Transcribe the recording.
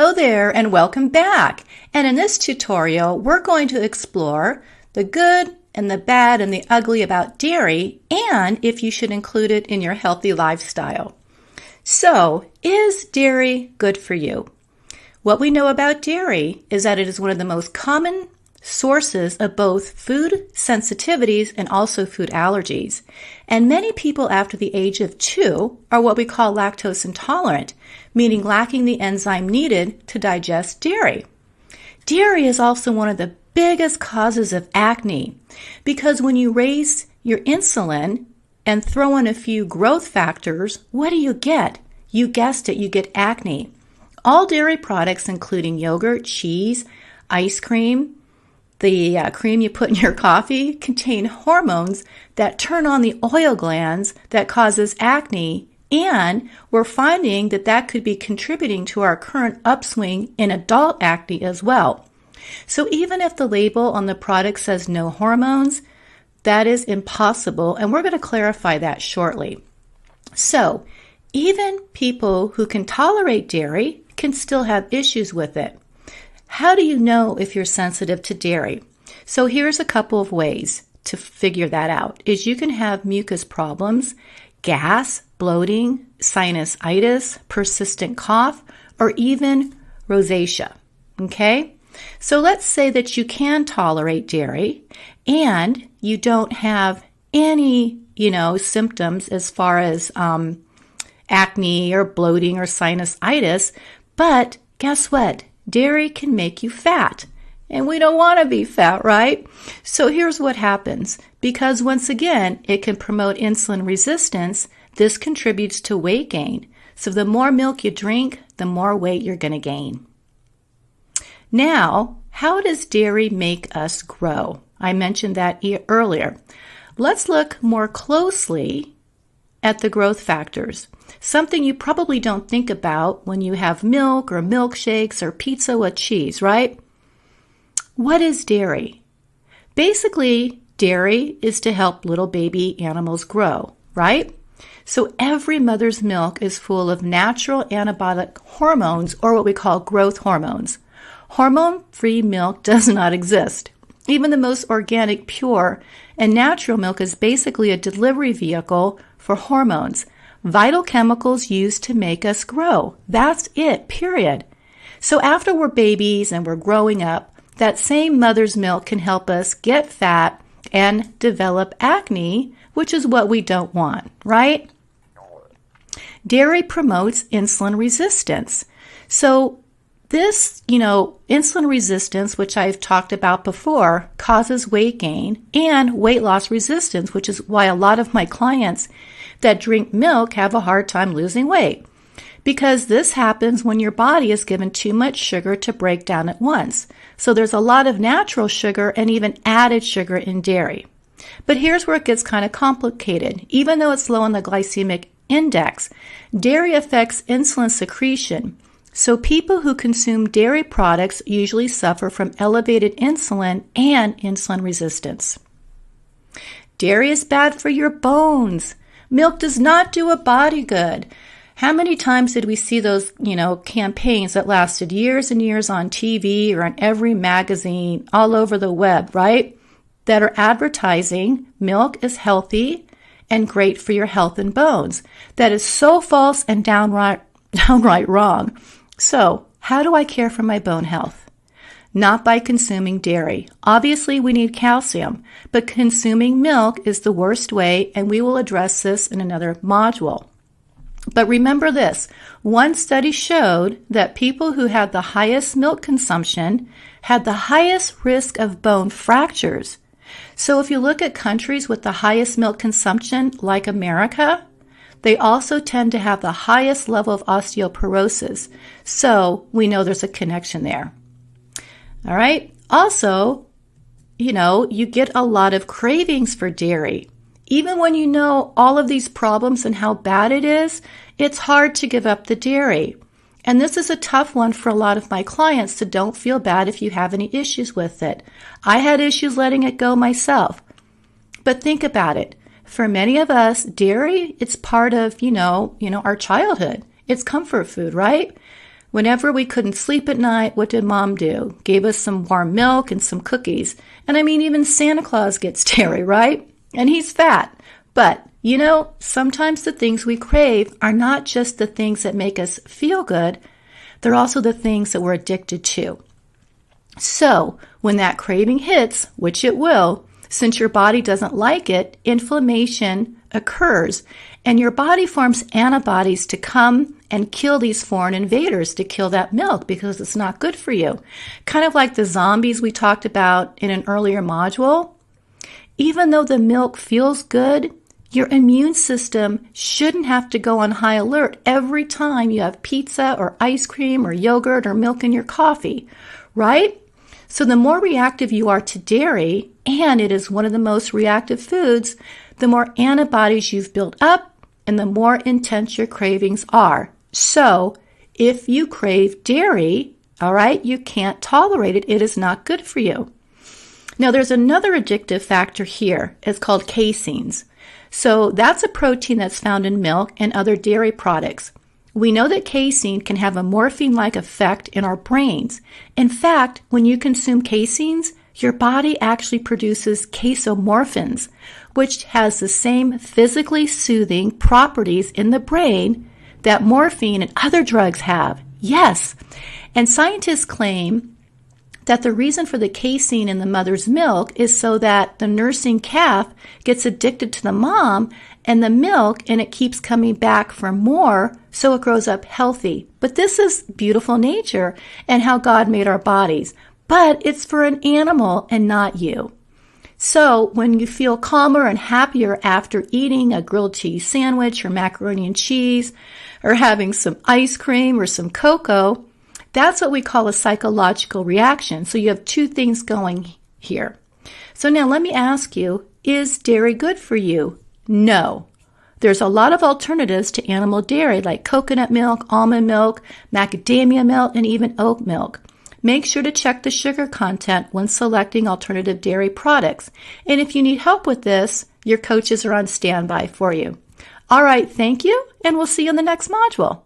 Hello there and welcome back. And in this tutorial, we're going to explore the good and the bad and the ugly about dairy and if you should include it in your healthy lifestyle. So, is dairy good for you? What we know about dairy is that it is one of the most common sources of both food sensitivities and also food allergies. And many people after the age of 2 are what we call lactose intolerant, meaning lacking the enzyme needed to digest dairy. Dairy is also one of the biggest causes of acne because when you raise your insulin and throw in a few growth factors, what do you get? You guessed it, you get acne. All dairy products, including yogurt, cheese, ice cream, the cream you put in your coffee, contain hormones that turn on the oil glands that causes acne, and we're finding that that could be contributing to our current upswing in adult acne as well. So even if the label on the product says no hormones, that is impossible, and we're going to clarify that shortly. So even people who can tolerate dairy can still have issues with it. How do you know if you're sensitive to dairy? So here's a couple of ways to figure that out. Is you can have mucus problems, gas, bloating, sinusitis, persistent cough, or even rosacea. Okay? So let's say that you can tolerate dairy and you don't have any, symptoms as far as acne or bloating or sinusitis, but guess what? Dairy can make you fat, and we don't want to be fat, right? So here's what happens. Because once again, it can promote insulin resistance, this contributes to weight gain. So the more milk you drink, the more weight you're going to gain. Now, how does dairy make us grow? I mentioned that earlier. Let's look more closely at the growth factors. Something you probably don't think about when you have milk or milkshakes or pizza with cheese, right? What is dairy? Basically, dairy is to help little baby animals grow, right? So every mother's milk is full of natural anabolic hormones, or what we call growth hormones. Hormone-free milk does not exist. Even the most organic, pure, and natural milk is basically a delivery vehicle for hormones, vital chemicals used to make us grow. That's it, period. So after we're babies and we're growing up, that same mother's milk can help us get fat and develop acne, which is what we don't want, right? Dairy promotes insulin resistance. So this, insulin resistance, which I've talked about before, causes weight gain and weight loss resistance, which is why a lot of my clients that drink milk have a hard time losing weight. Because this happens when your body is given too much sugar to break down at once. So there's a lot of natural sugar and even added sugar in dairy. But here's where it gets kind of complicated. Even though it's low on the glycemic index, dairy affects insulin secretion. So people who consume dairy products usually suffer from elevated insulin and insulin resistance. Dairy is bad for your bones. Milk does not do a body good. How many times did we see those, campaigns that lasted years and years on TV or on every magazine all over the web, right? That are advertising milk is healthy and great for your health and bones. That is so false and downright wrong. So, how do I care for my bone health? Not by consuming dairy. Obviously, we need calcium, but consuming milk is the worst way, and we will address this in another module. But remember this, one study showed that people who had the highest milk consumption had the highest risk of bone fractures. So if you look at countries with the highest milk consumption, like America, they also tend to have the highest level of osteoporosis. So we know there's a connection there. All right. Also, you get a lot of cravings for dairy. Even when you know all of these problems and how bad it is, it's hard to give up the dairy. And this is a tough one for a lot of my clients, so don't feel bad if you have any issues with it. I had issues letting it go myself. But think about it. For many of us, dairy, it's part of, our childhood. It's comfort food, right? Whenever we couldn't sleep at night, what did Mom do? Gave us some warm milk and some cookies. And I mean, even Santa Claus gets dairy, right? And he's fat. But, sometimes the things we crave are not just the things that make us feel good. They're also the things that we're addicted to. So, when that craving hits, which it will, since your body doesn't like it, inflammation occurs, and your body forms antibodies to come and kill these foreign invaders, to kill that milk because it's not good for you. Kind of like the zombies we talked about in an earlier module. Even though the milk feels good, your immune system shouldn't have to go on high alert every time you have pizza or ice cream or yogurt or milk in your coffee, right? So the more reactive you are to dairy, and it is one of the most reactive foods, the more antibodies you've built up and the more intense your cravings are. So if you crave dairy, all right, you can't tolerate it. It is not good for you. Now there's another addictive factor here. It's called caseins. So that's a protein that's found in milk and other dairy products. We know that casein can have a morphine-like effect in our brains. In fact, when you consume caseins, your body actually produces casomorphins, which has the same physically soothing properties in the brain that morphine and other drugs have. Yes. And scientists claim that the reason for the casein in the mother's milk is so that the nursing calf gets addicted to the mom and the milk, and it keeps coming back for more, so it grows up healthy. But this is beautiful nature and how God made our bodies. But it's for an animal and not you. So when you feel calmer and happier after eating a grilled cheese sandwich or macaroni and cheese, or having some ice cream or some cocoa, that's what we call a psychological reaction. So you have two things going here. So now let me ask you, is dairy good for you? No. There's a lot of alternatives to animal dairy like coconut milk, almond milk, macadamia milk, and even oat milk. Make sure to check the sugar content when selecting alternative dairy products. And if you need help with this, your coaches are on standby for you. All right, thank you, and we'll see you in the next module.